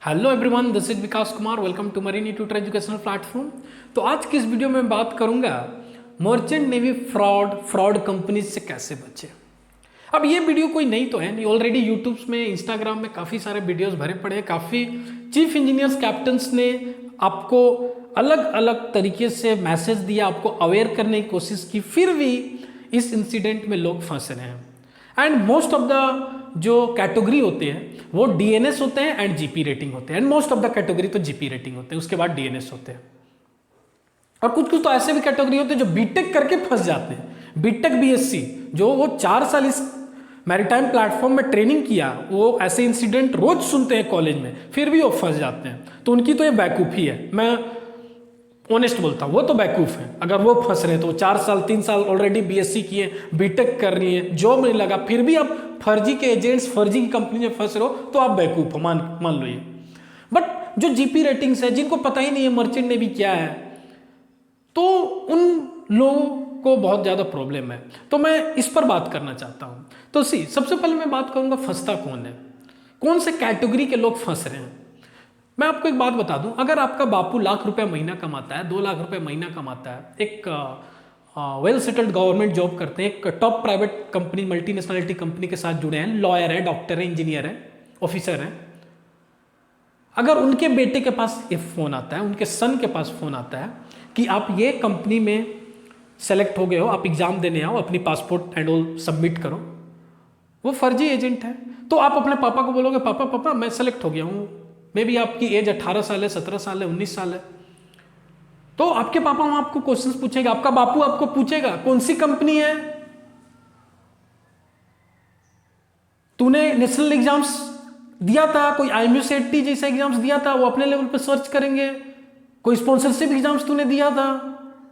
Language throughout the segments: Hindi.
Hello everyone, this is Vikas Kumar. Welcome to Marine Tutor educational platform. तो आज की इस वीडियो में बात करूंगा मर्चेंट नेवी फ्रॉड कंपनीज से कैसे बचे। अब ये वीडियो कोई नई तो है नहीं, ऑलरेडी यूट्यूब में, इंस्टाग्राम में काफ़ी सारे वीडियोस भरे पड़े हैं। काफ़ी चीफ इंजीनियर्स, कैप्टन्स ने आपको अलग अलग तरीके से मैसेज दिया, आपको अवेयर करने की कोशिश की, फिर भी इस इंसिडेंट में लोग फंस रहे हैं। एंड मोस्ट ऑफ द जो कैटेगरी होते हैं वो डीएनएस होते हैं एंड जीपी रेटिंग होते हैं। And most of the category तो जीपी रेटिंग होते हैं, उसके बाद डीएनएस होते हैं। और कुछ कुछ तो ऐसे भी कैटेगरी होते हैं जो बीटेक करके फंस जाते हैं। बीटेक बीएससी जो वो 4 साल इस मैरीटाइम प्लेटफॉर्म में ट्रेनिंग किया, वो ऐसे इंसिडेंट रोज सुनते हैं कॉलेज में, फिर भी वो फंस जाते हैं। तो उनकी तो ये बैकूफी है, मैं ऑनेस्ट बोलता हूँ, वो तो बैकूफ है। अगर वो फंस रहे हैं तो 4 साल 3 साल ऑलरेडी बीएससी किए, बीटेक कर रही है, जॉब नहीं लगा, फिर भी आप फर्जी के एजेंट्स, फर्जी की कंपनी में फंस रहे हो, तो आप बैकूफ हो, मान लो ये। बट जो जीपी रेटिंग्स है, जिनको पता ही नहीं है मर्चेंट नेवी क्या है, तो उन लोगों को बहुत ज़्यादा प्रॉब्लम है। तो मैं इस पर बात करना चाहता हूँ। तो सबसे पहले मैं बात करूँगा फंसता कौन है, कौन से कैटेगरी के लोग फंस रहे हैं। मैं आपको एक बात बता दूं, अगर आपका बापू लाख रुपए महीना कमाता है, 2 लाख रुपए महीना कमाता है, एक वेल सेटल्ड गवर्नमेंट जॉब करते हैं, एक टॉप प्राइवेट कंपनी, मल्टीनेशनलिटी कंपनी के साथ जुड़े हैं, लॉयर है, डॉक्टर है, इंजीनियर है, ऑफिसर है, अगर उनके बेटे के पास ये फोन आता है, उनके सन के पास फोन आता है कि आप ये कंपनी में सेलेक्ट हो गए हो, आप एग्जाम देने आओ, अपनी पासपोर्ट एंड ऑल सबमिट करो, वो फर्जी एजेंट है। तो आप अपने पापा को बोलोगे, पापा पापा मैं सेलेक्ट हो गया हूँ, मे बी आपकी एज 18 साल है, 17 साल है, 19 साल है, तो आपके पापा वहां आपको क्वेश्चंस पूछेगा, आपका बापू आपको पूछेगा कौन सी कंपनी है, तूने नेशनल एग्जाम्स दिया था, कोई IMUCET जैसा एग्जाम्स दिया था, वो अपने लेवल पे सर्च करेंगे, कोई स्पॉन्सरशिप एग्जाम्स तूने दिया था,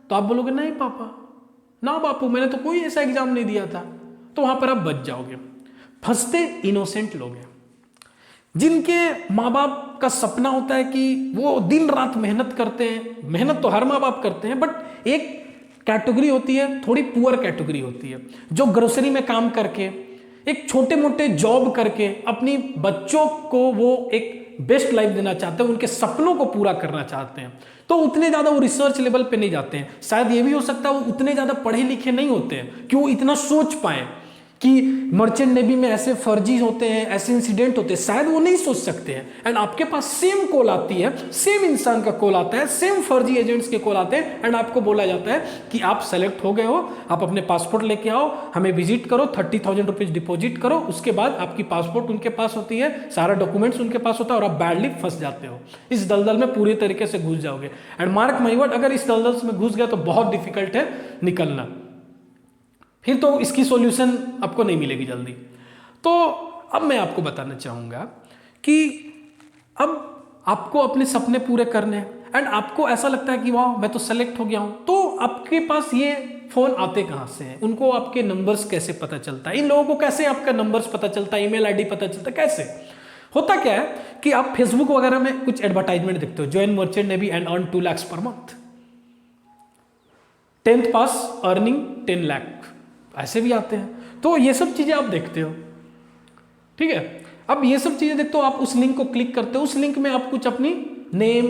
तो आप बोलोगे नहीं पापा, ना बापू, मैंने तो कोई ऐसा एग्जाम नहीं दिया था। तो वहां पर आप बच जाओगे। फंसते इनोसेंट लोग हैं, जिनके माँ बाप का सपना होता है कि वो दिन रात मेहनत करते हैं। मेहनत तो हर माँ बाप करते हैं, बट एक कैटेगरी होती है, थोड़ी पुअर कैटेगरी होती है, जो ग्रोसरी में काम करके, एक छोटे मोटे जॉब करके अपनी बच्चों को वो एक बेस्ट लाइफ देना चाहते हैं, उनके सपनों को पूरा करना चाहते हैं। तो उतने ज़्यादा वो रिसर्च लेवल पे नहीं जाते हैं। शायद ये भी हो सकता है वो उतने ज़्यादा पढ़े लिखे नहीं होते हैं कि वो इतना सोच पाए कि मर्चेंट नेवी में ऐसे फर्जी होते हैं, ऐसे इंसिडेंट होते हैं, शायद वो नहीं सोच सकते हैं। एंड आपके पास सेम कॉल आती है, सेम इंसान का कॉल आता है, सेम फर्जी एजेंट्स के कॉल आते हैं, एंड आपको बोला जाता है कि आप सेलेक्ट हो गए हो, आप अपने पासपोर्ट लेके आओ, हमें विजिट करो, 30,000 रुपीज डिपॉजिट करो, उसके बाद आपकी पासपोर्ट उनके पास होती है, सारा डॉक्यूमेंट्स उनके पास होता है, और आप बैडली फंस जाते हो, इस दलदल में पूरी तरीके से घुस जाओगे। एंड मार्क माय वर्ड, अगर इस दलदल में घुस गया तो बहुत डिफिकल्ट है निकलना, फिर तो इसकी सॉल्यूशन आपको नहीं मिलेगी जल्दी। तो अब मैं आपको बताना चाहूँगा कि अब आपको अपने सपने पूरे करने हैं, एंड आपको ऐसा लगता है कि वाह मैं तो सेलेक्ट हो गया हूँ, तो आपके पास ये फ़ोन आते कहाँ से हैं, उनको आपके नंबर्स कैसे पता चलता है, इन लोगों को कैसे आपका नंबर्स पता चलता है, ईमेल आईडी पता चलता है, कैसे होता क्या है कि आप फेसबुक वगैरह में कुछ एडवर्टाइजमेंट देखते हो, join merchant navy and earn 2 lakhs per month, 10th pass earning 10 lakh, ऐसे भी आते हैं। तो ये सब चीजें आप देखते हो, ठीक है। अब ये सब चीजें देखते हो, आप उस लिंक को क्लिक करते हो, उस लिंक में आप कुछ अपनी नेम,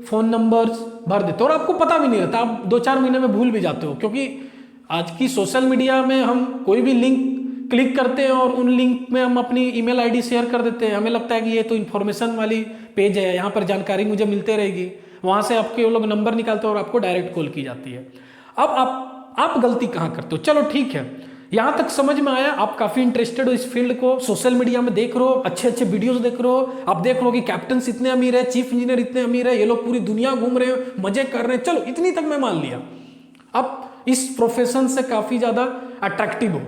फोन नंबर्स भर देते हो, और आपको पता भी नहीं रहता, आप 2-4 महीने में भूल भी जाते हो, क्योंकि आज की सोशल मीडिया में हम कोई भी लिंक क्लिक करते हैं और उन लिंक में हम अपनी ईमेल आईडी शेयर कर देते हैं। हमें लगता है कि ये तो इन्फॉर्मेशन वाली पेज है, यहाँ पर जानकारी मुझे मिलते रहेगी, वहाँ से आपके लोग नंबर निकालते हैं और आपको डायरेक्ट कॉल की जाती है। अब आप गलती कहाँ करते हो, चलो ठीक है, यहां तक समझ में आया, आप काफी इंटरेस्टेड हो इस फील्ड को, सोशल मीडिया में देख रहे हो, अच्छे अच्छे वीडियोस देख रहे हो, आप देख रहे हो कि कैप्टन्स इतने अमीर है, चीफ इंजीनियर इतने अमीर है, ये लोग पूरी दुनिया घूम रहे हैं, मजे कर रहे हैं, चलो इतनी तक मैं मान लिया। आप इस प्रोफेशन से काफी ज्यादा अट्रैक्टिव हो,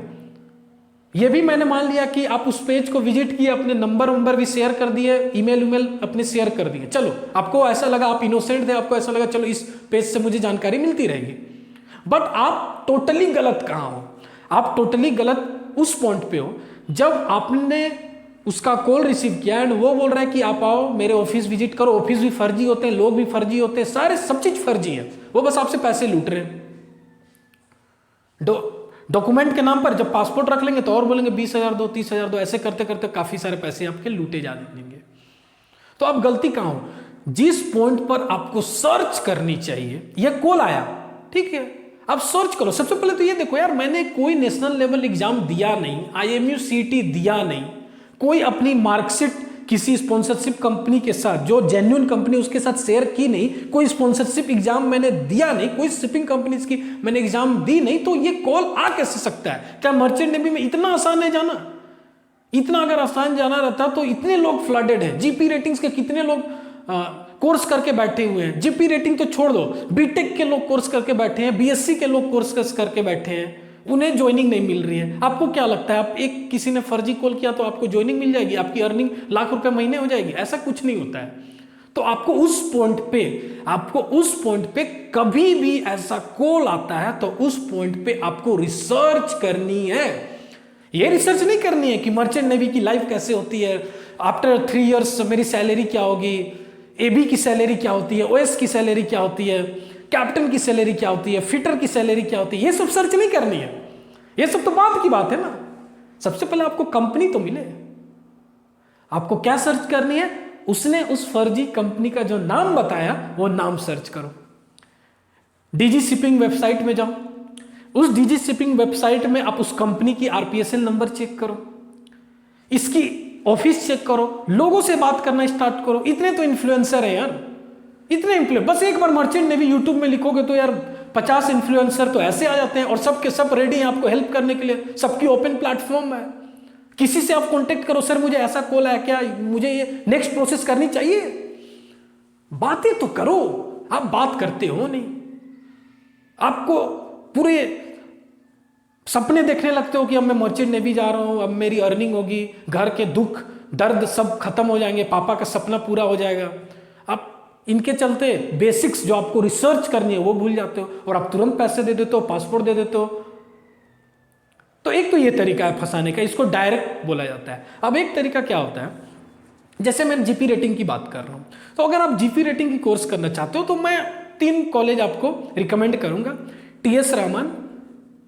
ये भी मैंने मान लिया कि आप उस पेज को विजिट किए, अपने नंबर भी शेयर कर दिए, ईमेल अपने शेयर कर दिए, चलो आपको ऐसा लगा, आप इनोसेंट थे, आपको ऐसा लगा चलो इस पेज से मुझे जानकारी मिलती रहेगी। बट आप टोटली गलत कहाँ हो, आप टोटली गलत उस पॉइंट पे हो जब आपने उसका कॉल रिसीव किया एंड वो बोल रहा है कि आप आओ मेरे ऑफिस विजिट करो। ऑफिस भी फर्जी होते हैं, लोग भी फर्जी होते हैं, सारे सब चीज फर्जी है, वो बस आपसे पैसे लूट रहे हैं। डॉक्यूमेंट के नाम पर जब पासपोर्ट रख लेंगे तो और बोलेंगे 20,000 दो, 30,000 दो, ऐसे करते करते काफी सारे पैसे आपके लूटे जा देंगे। तो आप गलती कहाँ हो, जिस पॉइंट पर आपको सर्च करनी चाहिए, यह कॉल आया, ठीक है, आप सर्च करो। सबसे पहले तो ये देखो यार, मैंने कोई नेशनल लेवल एग्जाम दिया नहीं, IMU CET दिया नहीं, कोई अपनी मार्कशीट किसी स्पॉन्सरशिप कंपनी के साथ, जो जेन्युइन कंपनी उसके साथ शेयर की नहीं, कोई स्पॉन्सरशिप एग्जाम मैंने दिया नहीं, कोई शिपिंग कंपनीज की मैंने एग्जाम दी नहीं, तो ये कॉल आ कैसे सकता है? क्या मर्चेंट नेवी में इतना आसान है जाना? इतना अगर आसान जाना रहता तो इतने लोग फ्लडेड है। जीपी रेटिंग्स के कितने लोग कोर्स करके बैठे हुए हैं। जीपी रेटिंग तो छोड़ दो, बीटेक के लोग कोर्स करके बैठे हैं, BSc के लोग कोर्स करके बैठे हैं, उन्हें ज्वाइनिंग नहीं मिल रही है। आपको क्या लगता है, आप एक किसी ने फर्जी कॉल किया तो आपको ज्वाइनिंग मिल जाएगी, आपकी अर्निंग लाख रुपए महीने हो जाएगी? ऐसा कुछ नहीं होता है। तो आपको उस पॉइंट पे कभी भी ऐसा कॉल आता है तो उस पॉइंट पे आपको रिसर्च करनी है। ये रिसर्च नहीं करनी है कि मर्चेंट नेवी की लाइफ कैसे होती है, आफ्टर 3 इयर्स मेरी सैलरी क्या होगी, AB की सैलरी क्या होती है, OS की सैलरी क्या होती है, कैप्टन की सैलरी क्या होती है, फिटर की सैलरी क्या होती है। ये सब सर्च नहीं करनी है, ये सब तो बाद की बात है ना। सबसे पहले आपको कंपनी तो मिले। आपको क्या सर्च करनी है? उसने उस फर्जी कंपनी का जो नाम बताया वो नाम सर्च करो। DG शिपिंग वेबसाइट में जाओ, उस DG शिपिंग वेबसाइट में आप उस कंपनी की RPSL नंबर चेक करो, इसकी ऑफिस चेक करो, लोगों से बात करना स्टार्ट करो। इतने तो इन्फ्लुएंसर है यार, इतने इन्फ्लुएंसर, बस एक बार मर्चेंट नेवी यूट्यूब में लिखोगे तो यार 50 इन्फ्लुएंसर तो ऐसे आ जाते हैं और सबके सब रेडी हैं आपको हेल्प करने के लिए। सबकी ओपन प्लेटफॉर्म है, किसी से आप कांटेक्ट करो, सर मुझे ऐसा कॉल है, क्या मुझे ये नेक्स्ट प्रोसेस करनी चाहिए? बातें तो करो, आप बात करते हो नहीं। आपको पूरे सपने देखने लगते हो कि अब मैं मर्चेंट नेवी जा रहा हूं, अब मेरी अर्निंग होगी, घर के दुख दर्द सब खत्म हो जाएंगे, पापा का सपना पूरा हो जाएगा। आप इनके चलते बेसिक्स जो आपको रिसर्च करनी है वो भूल जाते हो और आप तुरंत पैसे दे देते हो, पासपोर्ट दे देते हो। तो एक तो ये तरीका है फंसाने का, इसको डायरेक्ट बोला जाता है। अब एक तरीका क्या होता है, जैसे मैं GP रेटिंग की बात कर रहा हूं, तो अगर आप GP रेटिंग की कोर्स करना चाहते हो तो मैं 3 कॉलेज आपको रिकमेंड करूंगा। TS Raman,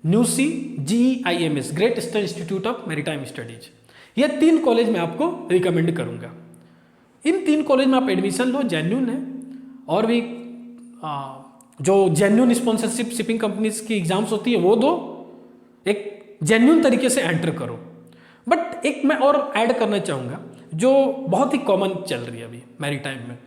NUSI, GEIMS, great eastern institute of maritime studies, ये 3 कॉलेज मैं आपको रिकमेंड करूंगा। इन 3 कॉलेज में आप एडमिशन लो, जेन्यून है, और भी जो जेन्यून स्पॉन्सरशिप शिपिंग कंपनीज की एग्जाम्स होती है वो दो, एक जेन्यून तरीके से एंटर करो। बट एक मैं और ऐड करना चाहूँगा जो बहुत ही कॉमन चल रही है अभी मैरीटाइम में,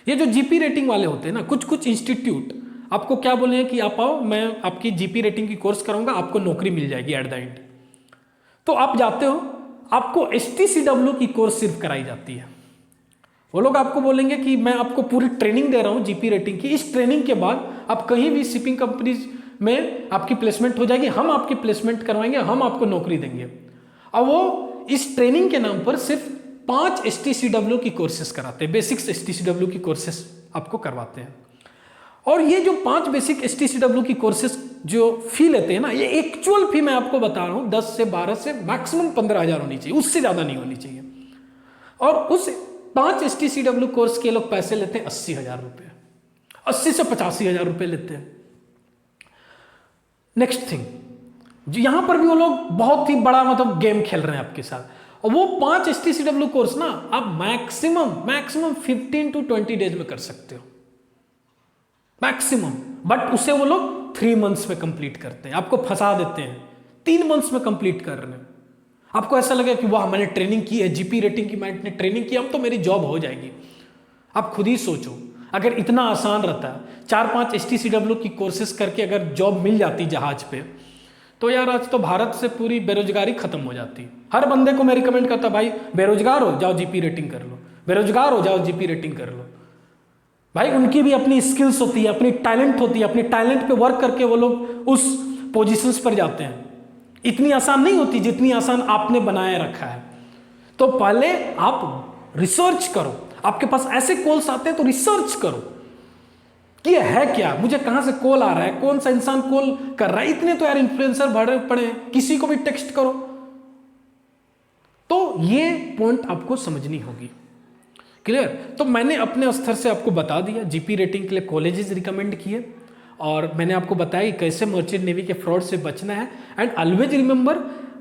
ये जो GP रेटिंग वाले होते हैं ना, कुछ इंस्टीट्यूट आपको क्या बोले हैं कि आप आओ, मैं आपकी GP रेटिंग की कोर्स कराऊंगा, आपको नौकरी मिल जाएगी एट द एंड। तो आप जाते हो, आपको STCW की कोर्स सिर्फ कराई जाती है। वो लोग आपको बोलेंगे कि मैं आपको पूरी ट्रेनिंग दे रहा हूँ GP रेटिंग की, इस ट्रेनिंग के बाद आप कहीं भी शिपिंग कंपनीज में आपकी प्लेसमेंट हो जाएगी, हम आपकी प्लेसमेंट करवाएंगे, हम आपको नौकरी देंगे। अब वो इस ट्रेनिंग के नाम पर सिर्फ 5 STCW की कोर्सेस कराते हैं, बेसिक्स STCW की कोर्सेस आपको करवाते हैं। और ये जो 5 बेसिक STCW की कोर्सेस जो फी लेते हैं ना, ये एक्चुअल फी मैं आपको बता रहा हूँ 10 से 12 से मैक्सिमम 15,000 होनी चाहिए, उससे ज़्यादा नहीं होनी चाहिए। और उस 5 STCW कोर्स के लोग पैसे लेते हैं 80,000 रुपये, 80 से 85,000 रुपये लेते हैं। नेक्स्ट थिंग, यहां पर भी वो लोग बहुत ही बड़ा मतलब गेम खेल रहे हैं आपके साथ। और वो 5 STCW कोर्स ना आप मैक्सिमम 15 to 20 डेज में कर सकते हो, मैक्सिमम। बट उसे वो लोग 3 मंथ्स में कंप्लीट करते हैं, आपको फंसा देते हैं, 3 मंथ्स में कंप्लीट कर रहे हैं। आपको ऐसा लगे कि वाह मैंने ट्रेनिंग की है, GP रेटिंग की मैंने ट्रेनिंग की, अब तो मेरी जॉब हो जाएगी। आप खुद ही सोचो, अगर इतना आसान रहता है, 4-5 STCW की कोर्सेस करके अगर जॉब मिल जाती जहाज पे, तो यार आज तो भारत से पूरी बेरोजगारी खत्म हो जाती। हर बंदे को मैं रिकमेंड करता, भाई बेरोजगार हो जाओ GP रेटिंग कर लो, बेरोजगार हो जाओ GP रेटिंग कर लो। भाई उनकी भी अपनी स्किल्स होती है, अपनी टैलेंट होती है, अपने टैलेंट पे वर्क करके वो लोग उस पोजीशंस पर जाते हैं। इतनी आसान नहीं होती जितनी आसान आपने बनाए रखा है। तो पहले आप रिसर्च करो, आपके पास ऐसे कॉल्स आते हैं तो रिसर्च करो कि ये है क्या, मुझे कहां से कॉल आ रहा है, कौन सा इंसान कॉल कर रहा है। इतने तो यार इन्फ्लुएंसर भरे पड़े हैं, किसी को भी टेक्स्ट करो। तो ये पॉइंट आपको समझनी होगी, क्लियर। तो मैंने अपने स्तर से आपको बता दिया, GP रेटिंग के लिए कॉलेजेस रिकमेंड किए, और मैंने आपको बताया कि कैसे मर्चेंट नेवी के फ्रॉड से बचना है। एंड ऑलवेज रिमेंबर,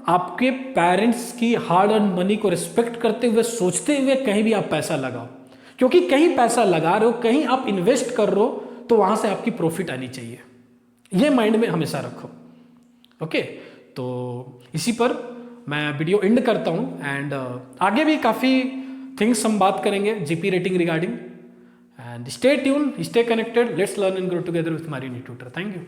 आपके पेरेंट्स की हार्ड अर्न मनी को रिस्पेक्ट करते हुए, सोचते हुए कहीं भी आप पैसा लगाओ, क्योंकि कहीं पैसा लगा रहे हो, कहीं आप इन्वेस्ट कर रहे हो, तो वहां से आपकी प्रॉफिट आनी चाहिए। ये माइंड में हमेशा रखो। ओके, तो इसी पर मैं वीडियो एंड करता हूं एंड आगे भी काफ़ी थिंग्स हम बात करेंगे GP rating regarding. And stay tuned, stay connected, let's learn and grow together with मरीनी ट्यूटर। Thank you.